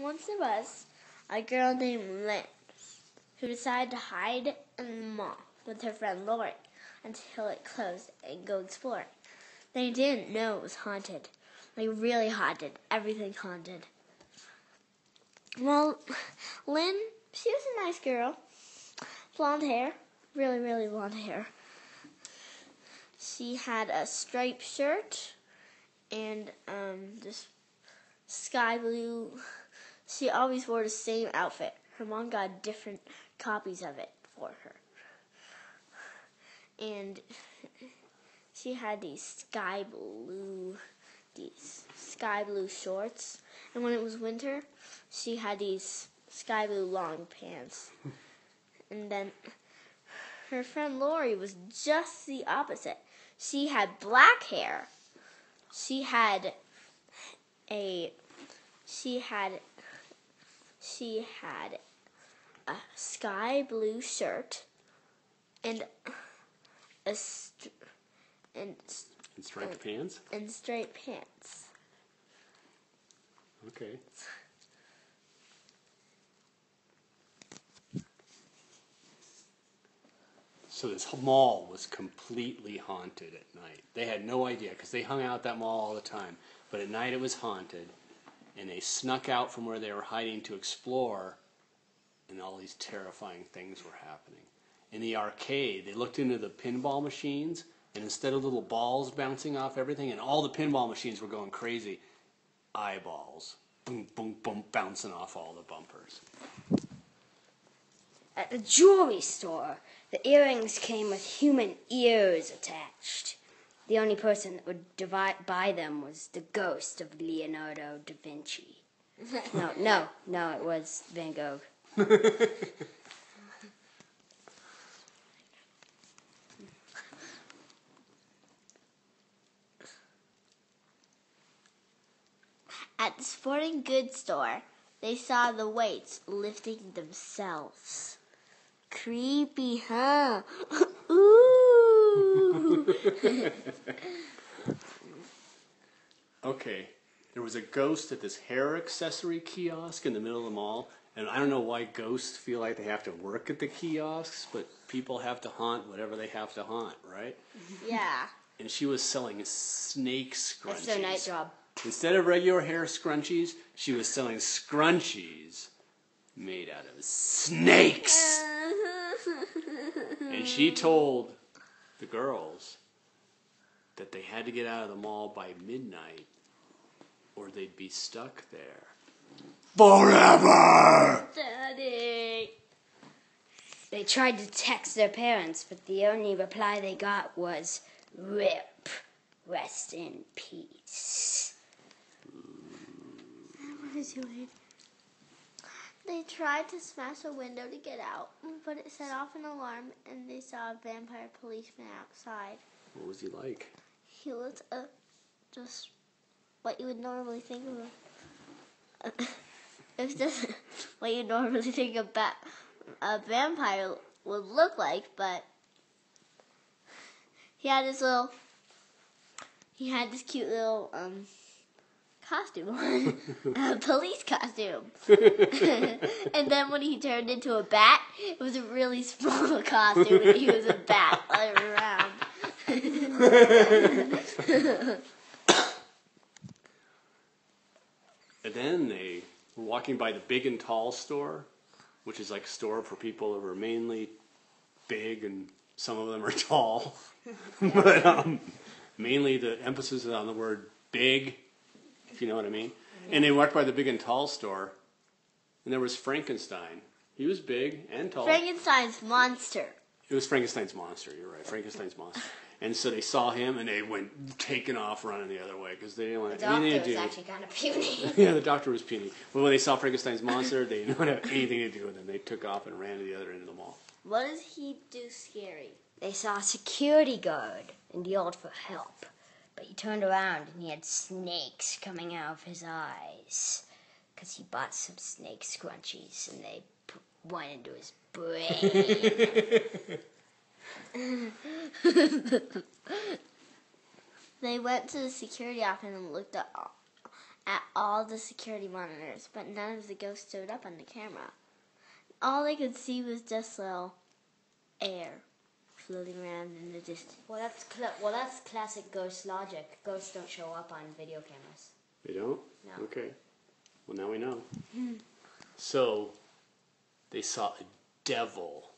Once there was a girl named Lynn who decided to hide in the mall with her friend Lori until it closed and go exploring. They didn't know it was haunted. Like, really haunted. Everything haunted. Well, Lynn, she was a nice girl. Blonde hair. Really, really blonde hair. She had a striped shirt and this sky blue. She always wore the same outfit. Her mom got different copies of it for her. And she had these sky blue shorts. And when it was winter, she had these sky blue long pants. And then her friend Lori was just the opposite. She had black hair. She had a sky blue shirt and striped pants. And striped pants. Okay. So this mall was completely haunted at night. They had no idea because they hung out at that mall all the time. But at night it was haunted, and they snuck out from where they were hiding to explore, and all these terrifying things were happening. In the arcade, they looked into the pinball machines, and instead of little balls bouncing off everything, and all the pinball machines were going crazy, eyeballs, boom, boom, boom, bouncing off all the bumpers. At the jewelry store, the earrings came with human ears attached. The only person that would buy them was the ghost of Leonardo da Vinci. No, it was Van Gogh. At the sporting goods store, they saw the weights lifting themselves. Creepy, huh? Ooh. Okay, there was a ghost at this hair accessory kiosk in the middle of the mall, and I don't know why ghosts feel like they have to work at the kiosks, but people have to haunt whatever they have to haunt, right? Yeah. And she was selling snake scrunchies. That's their night job. Instead of regular hair scrunchies, she was selling scrunchies made out of snakes. And she told the girls that they had to get out of the mall by midnight or they'd be stuck there forever. Daddy. They tried to text their parents, but the only reply they got was, "RIP, rest in peace." They tried to smash a window to get out, but it set off an alarm, and they saw a vampire policeman outside. What was he like? He looked just what you would normally think of. It was just what you normally think a vampire would look like, but he had this cute little costume on, a police costume. And then when he turned into a bat, it was a really small costume, and he was a bat all around. And then they were walking by the Big and Tall store, which is like a store for people who are mainly big and some of them are tall. But mainly the emphasis is on the word big, if you know what I mean. And they walked by the Big and Tall store, and there was Frankenstein. He was big and tall. Frankenstein's monster. It was Frankenstein's monster, you're right, Frankenstein's monster. And so they saw him, and they went taking off running the other way, because they didn't want The anything doctor to do. was actually kind of puny. Yeah, the doctor was puny. But when they saw Frankenstein's monster, they didn't have anything to do with him. They took off and ran to the other end of the mall. What does he do scary? They saw a security guard and yelled for help, but he turned around and he had snakes coming out of his eyes, because he bought some snake scrunchies and they went into his brain. They went to the security office and looked up, at all the security monitors, but none of the ghosts showed up on the camera. All they could see was just little air floating around in the distance. Well, that's classic ghost logic. Ghosts don't show up on video cameras. They don't? No. Okay. Well, now we know. So, they saw a devil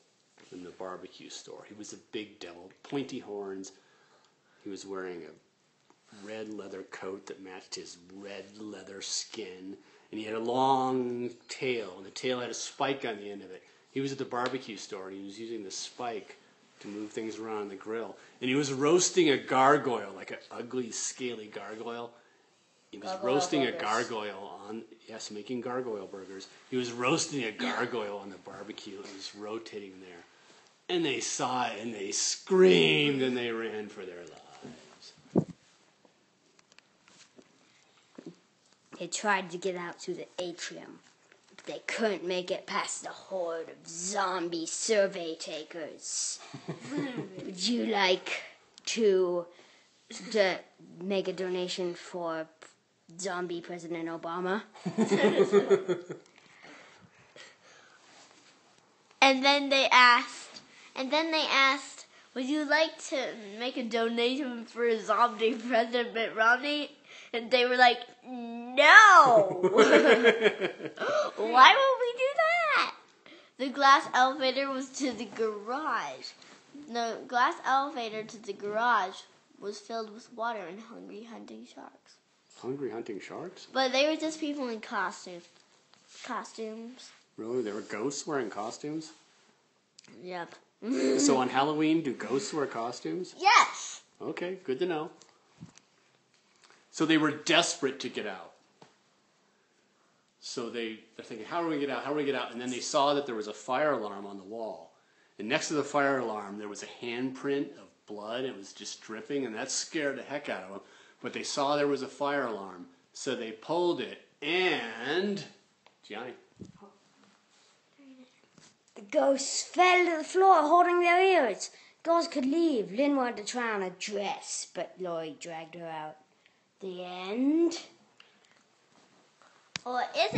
in the barbecue store. He was a big devil, pointy horns. He was wearing a red leather coat that matched his red leather skin. And he had a long tail, and the tail had a spike on the end of it. He was at the barbecue store, and he was using the spike to move things around on the grill. And he was roasting a gargoyle, like an ugly, scaly gargoyle. He was Gargoyle roasting burgers. a gargoyle on, yes, making gargoyle burgers. He was roasting a gargoyle on the barbecue, and it was rotating there. And they saw it, and they screamed, and they ran for their lives. They tried to get out through the atrium, but they couldn't make it past the horde of zombie survey takers. Would you like to make a donation for zombie President Obama? And then they asked, would you like to make a donation for zombie President Mitt Romney? And they were like, no! Why would we do that? The glass elevator was to the garage. The glass elevator to the garage was filled with water and hungry hunting sharks. Hungry hunting sharks? But they were just people in costumes. Really? There were ghosts wearing costumes? Yep. So on Halloween, do ghosts wear costumes? Yes! Okay, good to know. So they were desperate to get out. So they're thinking, how do we get out? How do we get out? And then they saw that there was a fire alarm on the wall. And next to the fire alarm, there was a handprint of blood. It was just dripping, and that scared the heck out of them. But they saw there was a fire alarm. So they pulled it, and... Gianni. The ghosts fell to the floor holding their ears. Girls could leave. Lynn wanted to try on a dress, but Laurie dragged her out. The end. Or is it?